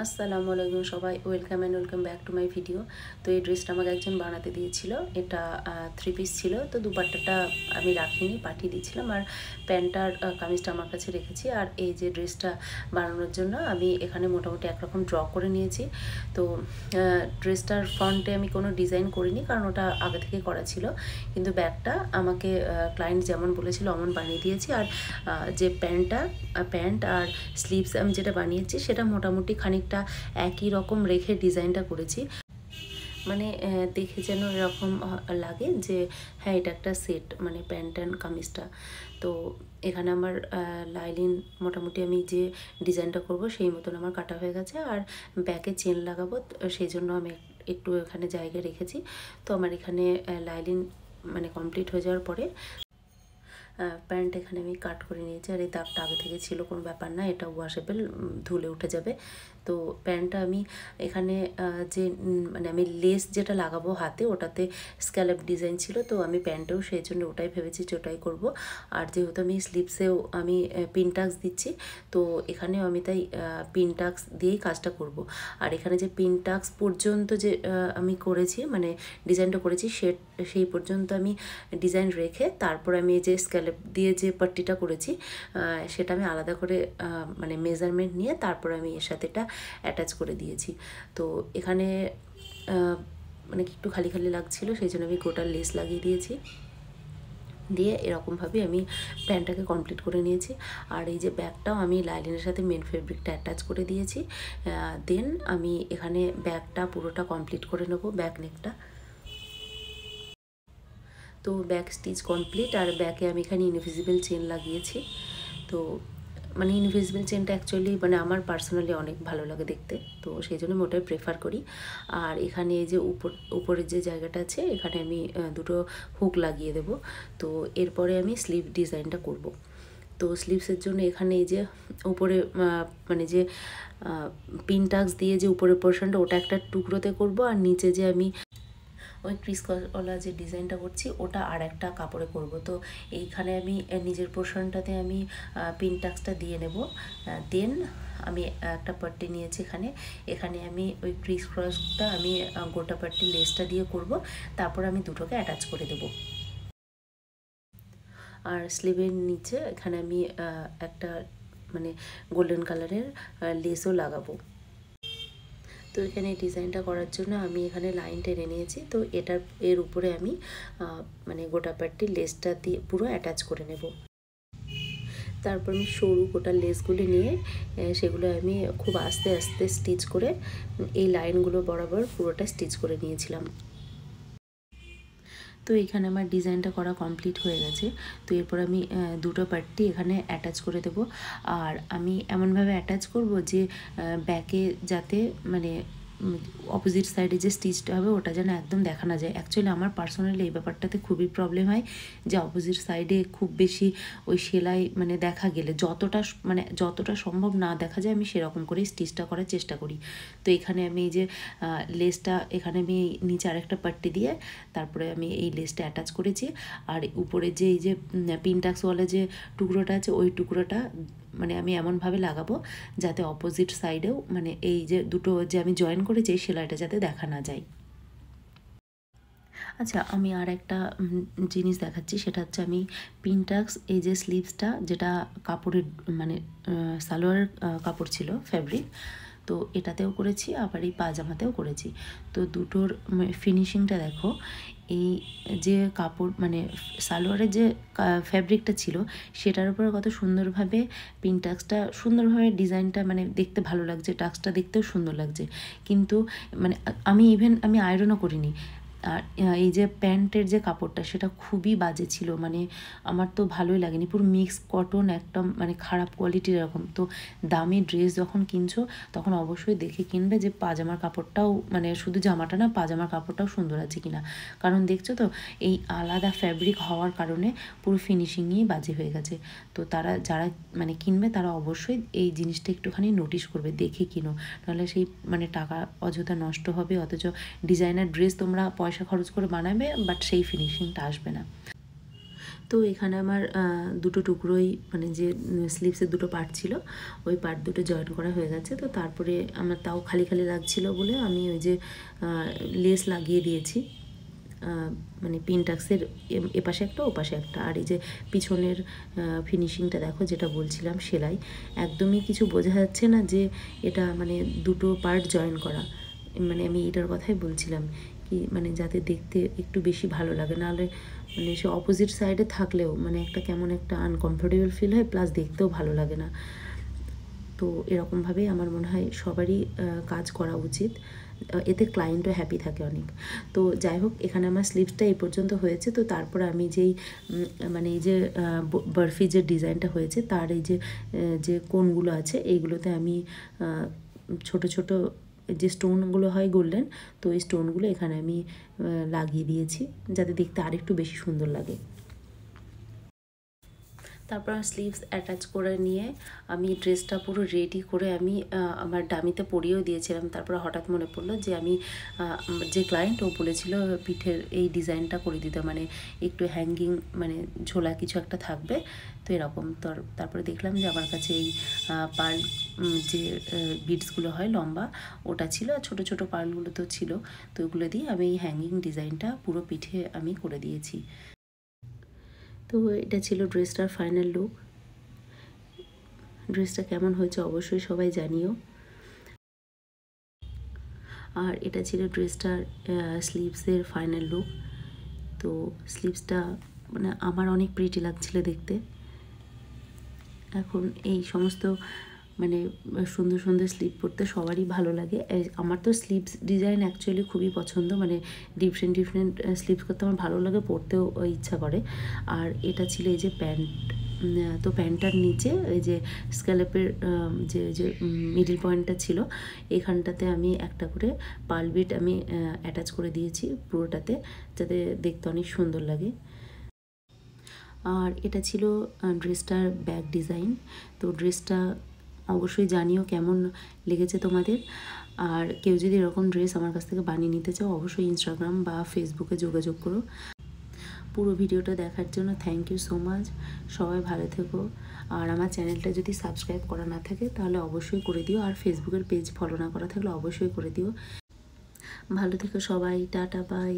আসসালামু আলাইকুম সবাই, welcome and welcome back to my video. তো এই ড্রেসটা আমাকে একজন বানাতে দিয়েছিল। এটা 3 পিস ছিল। তো দুপাট্টাটা আমি রাখিনি, পাঠিয়ে দিয়েছিলাম। আর প্যান্ট আর কামিজটা আমার কাছে রেখেছি। আর এই যে ড্রেসটা বানানোর জন্য আমি এখানে মোটামুটি একরকম ড্র করে নিয়েছি। তো ড্রেসটার ফ্রন্টে আমি কোনো ডিজাইন করিনি, কারণ ওটা আগে থেকে করা ছিল। কিন্তু ব্যাকটা আমাকে ক্লায়েন্ট যেমন বলেছিল অমন বানিয়ে দিয়েছি। আর যে প্যান্ট আর স্লিভস আমি যেটা বানিয়েছি সেটা মোটামুটি খানিকটা একই রকম রেখে ডিজাইনটা করেছি। মানে দেখে যেন এরকম লাগে যে হ্যাঁ, এটা একটা সেট, মানে প্যান্ট অ্যান্ড কামিজটা। তো এখানে আমার লাইলিন মোটামুটি আমি যে ডিজাইনটা করব সেই মতন আমার কাটা হয়ে গেছে। আর ব্যাকে চেন লাগাবো, সেই জন্য আমি একটু এখানে জায়গা রেখেছি। তো আমার এখানে লাইলিন মানে কমপ্লিট হয়ে যাওয়ার পরে প্যান্ট এখানে আমি কাট করে নিয়েছি। আর এই দাগটা আগে থেকে ছিল, কোনো ব্যাপার না, এটা ওয়াশেবল, ধুলে উঠে যাবে। তো প্যান্টটা আমি এখানে যে মানে আমি লেস যেটা লাগাবো হাতে, ওটাতে স্ক্যালপ ডিজাইন ছিল। তো আমি প্যান্টেও সেই জন্য ওটাই ভেবেছি যে ওটাই করবো। আর যেহেতু আমি স্লিভসেও আমি পিন টাক্স দিচ্ছি, তো এখানেও আমি তাই পিন টাক্স দিয়েই কাজটা করব। আর এখানে যে পিন টাক্স পর্যন্ত যে আমি করেছি, মানে ডিজাইনটা করেছি, সেই পর্যন্ত আমি ডিজাইন রেখে তারপর আমি এই যে স্ক্যালপ দিয়ে যে পাট্টিটা করেছি সেটা আমি আলাদা করে মানে মেজারমেন্ট নিয়ে তারপর আমি এর সাথে এটা অ্যাটাচ করে দিয়েছি। তো এখানে মানে একটু খালি খালি লাগছিল, সেই জন্য আমি গোটা লেস লাগিয়ে দিয়েছি। দিয়ে এরকমভাবে আমি প্যান্টটাকে কমপ্লিট করে নিয়েছি। আর এই যে ব্যাগটাও আমি লাইলিনের সাথে মেন ফেব্রিকটা অ্যাটাচ করে দিয়েছি। দেন আমি এখানে ব্যাগটা পুরোটা কমপ্লিট করে নেবো, ব্যাক নেকটা। তো ব্যাক স্টিচ কমপ্লিট। আর ব্যাকে আমি এখানে ইনভিজিবল চেন লাগিয়েছি। তো মানে ইনভিজিবল চেনটা অ্যাকচুয়ালি মানে আমার পার্সোনালি অনেক ভালো লাগে দেখতে, তো সেই জন্য আমি ওটাই প্রেফার করি। আর এখানে এই যে উপরের যে জায়গাটা আছে, এখানে আমি দুটো হুক লাগিয়ে দেব। তো এরপরে আমি স্লিভ ডিজাইনটা করব। তো স্লিভসের জন্য এখানে এই যে উপরে মানে যে পিন টাক্স দিয়ে যে উপরের পোর্শনটা, ওটা একটা টুকরোতে করব। আর নিচে যে আমি ওই ক্রিসওয়ালা যে ডিজাইনটা করছি ওটা আর একটা কাপড়ে করব। তো এইখানে আমি নিজের পোর্শনটাতে আমি পিন টাক্সটা দিয়ে নেব। দেন আমি একটা পাট্টি নিয়েছি এখানে আমি ওই ক্রিস ক্রসটা আমি গোটা পাট্টি লেসটা দিয়ে করব। তারপর আমি দুটোকে অ্যাটাচ করে দেব। আর স্লিভের নিচে এখানে আমি একটা মানে গোল্ডেন কালারের লেসও লাগাবো। তো এখানে ডিজাইনটা করার জন্য আমি এখানে লাইন টেনে নিয়েছি। তো এর উপরে আমি মানে গোটা পাট্টি লেসটা দিয়ে পুরো অ্যাটাচ করে নেব। তারপর আমি সরু গোটা লেসগুলি নিয়ে সেগুলো আমি খুব আস্তে আস্তে স্টিচ করে এই লাইনগুলো বরাবর পুরোটা স্টিচ করে নিয়েছিলাম। তো এখানে আমার ডিজাইনটা করা কমপ্লিট হয়ে গেছে। তো এরপর আমি দুটো পাট্টি এখানে অ্যাটাচ করে দেব। আর আমি এমনভাবে অ্যাটাচ করব যে ব্যাকে যাতে মানে অপোজিট সাইডে যে স্টিচটা হবে ওটা যেন একদম দেখা না যায়। অ্যাকচুয়ালি আমার পার্সোনালি এই ব্যাপারটাতে খুবই প্রবলেম হয় যে অপোজিট সাইডে খুব বেশি ওই সেলাই মানে দেখা গেলে যতটা সম্ভব না দেখা যায় আমি সেরকম করেই স্টিচটা করার চেষ্টা করি। তো এখানে আমি এই যে লেসটা এখানে আমি নিচে আরেকটা পাট্টি দিয়ে তারপরে আমি এই লেসটা অ্যাটাচ করেছি। আর উপরে যে এই যে পিনটাক্সওয়ালা যে টুকরোটা আছে ওই টুকরোটা মানে আমি এমনভাবে লাগাবো যাতে অপোজিট সাইডেও মানে এই যে দুটো যে আমি জয়েন করেছি এই সেলাইটা যাতে দেখা না যায়। আচ্ছা, আমি আর একটা জিনিস দেখাচ্ছি, সেটা হচ্ছে আমি পিনটাক্স এই যে স্লিভসটা যেটা কাপড়ের মানে সালোয়ারের কাপড় ছিল ফ্যাব্রিক, তো এটাতেও করেছি আবার এই পাজামাতেও করেছি। তো দুটোর ফিনিশিংটা দেখো। এই যে কাপড় মানে সালোয়ারের যে ফ্যাব্রিকটা ছিল সেটার উপরে কত সুন্দরভাবে পিন টাক্সটা সুন্দরভাবে ডিজাইনটা মানে দেখতে ভালো লাগছে, টাক্সটা দেখতেও সুন্দর লাগছে। কিন্তু মানে আমি আয়রনও করিনি। আর এই যে প্যান্টের যে কাপড়টা সেটা খুবই বাজে ছিল, মানে আমার তো ভালোই লাগেনি, পুরো মিক্স কটন, একদম মানে খারাপ কোয়ালিটির এরকম। তো দামি ড্রেস যখন কিনছো তখন অবশ্যই দেখে কিনবে যে পাজামার কাপড়টাও মানে শুধু জামাটা না, পাজামার কাপড়টাও সুন্দর আছে কিনা। কারণ দেখছো তো এই আলাদা ফ্যাব্রিক হওয়ার কারণে পুরো ফিনিশিংই বাজে হয়ে গেছে। তো যারা মানে কিনবে তারা অবশ্যই এই জিনিসটা একটুখানি নোটিশ করবে, দেখে কিনো, নাহলে সেই মানে টাকা অযথা নষ্ট হবে। অথচ ডিজাইনার ড্রেস তোমরা পয়সা খরচ করে বানাবে, বাট সেই ফিনিশিংটা আসবে না। তো এখানে আমার দুটো টুকরোই মানে যে স্লিভসের দুটো পার্ট ছিল ওই পার্ট দুটো জয়েন করা হয়ে গেছে। তো তারপরে আমার তাও খালি খালি লাগছিল বলে আমি ওই যে লেস লাগিয়ে দিয়েছি, মানে পিনটাক্সের এপাশে একটা ওপাশে একটা। আর এই যে পিছনের ফিনিশিংটা দেখো, যেটা বলছিলাম সেলাই, একদমই কিছু বোঝা যাচ্ছে না যে এটা মানে দুটো পার্ট জয়েন করা। মানে আমি এটার কথাই বলছিলাম কি, মানে যাতে দেখতে একটু বেশি ভালো লাগে, নাহলে মানে সে অপোজিট সাইডে থাকলেও মানে একটা কেমন একটা আনকমফোর্টেবল ফিল হয়, প্লাস দেখতেও ভালো লাগে না। তো এরকমভাবেই আমার মনে হয় সবারই কাজ করা উচিত, এতে ক্লায়েন্টও হ্যাপি থাকে অনেক। তো যাই হোক, এখানে আমার স্লিভসটা এই পর্যন্ত হয়েছে। তো তারপর আমি যেই মানে এই যে বরফি যে ডিজাইনটা হয়েছে তার এই যে যে কোণগুলো আছে এইগুলোতে আমি ছোট ছোট যে স্টোনগুলো হয় গোল্ডেন, তো এই স্টোনগুলো এখানে আমি লাগিয়ে দিয়েছি যাতে দেখতে আরেকটু বেশি সুন্দর লাগে। তারপর স্লিভস অ্যাটাচ করে নিয়ে আমি ড্রেসটা পুরো রেডি করে আমি আমার ডামিতে পরিয়েও দিয়েছিলাম। তারপর হঠাৎ মনে পড়লো যে আমি যে ক্লায়েন্ট ও বলেছিল পিঠের এই ডিজাইনটা করে দিতে, মানে একটু হ্যাঙ্গিং মানে ঝোলা কিছু একটা থাকবে, তো এরকম। তারপরে দেখলাম যে আমার কাছে এই পার্ল যে বিডসগুলো হয় লম্বা ওটা ছিল, আর ছোটো ছোটো পার্লগুলো তো ছিল, তো ওগুলো দিয়ে আমি এই হ্যাঙ্গিং ডিজাইনটা পুরো পিঠে আমি করে দিয়েছি। তো এটা ছিল ড্রেসটার ফাইনাল লুক। ড্রেসটা কেমন হয়েছে অবশ্যই সবাই জানিও। আর এটা ছিল ড্রেসটার স্লিভসের ফাইনাল লুক। তো স্লিভসটা মানে আমার অনেক প্রিটি লাগছিল দেখতে। এখন এই সমস্ত মানে সুন্দর সুন্দর স্লিভ পরতে সবারই ভালো লাগে। আমার তো স্লিভস ডিজাইন অ্যাকচুয়ালি খুবই পছন্দ, মানে ডিফারেন্ট ডিফারেন্ট স্লিভস করতে আমার ভালো লাগে, পরতেও ইচ্ছা করে। আর এটা ছিল এই যে প্যান্ট, তো প্যান্টটার নিচে এই যে স্ক্যালপের যে যে মিডল পয়েন্টটা ছিল এখানটাতে আমি একটা করে পার্ল বিট আমি অ্যাটাচ করে দিয়েছি পুরোটাতে, যাতে দেখতে অনেক সুন্দর লাগে। আর এটা ছিল ড্রেসটার ব্যাক ডিজাইন। তো ড্রেসটা অবশ্যই জানিও কেমন লেগেছে তোমাদের। আর কেউ যদি এরকম ড্রেস আমার কাছ থেকে বানিয়ে নিতে চাও অবশ্যই ইনস্টাগ্রাম বা ফেসবুকে যোগাযোগ করো। পুরো ভিডিওটা দেখার জন্য থ্যাংক ইউ সো মাচ। সবাই ভালো থেকো। আর আমার চ্যানেলটা যদি সাবস্ক্রাইব করা না থাকে তাহলে অবশ্যই করে দিও, আর ফেসবুকের পেজ ফলো না করা থাকলে অবশ্যই করে দিও। ভালো থেকো সবাই, টাটা বাই।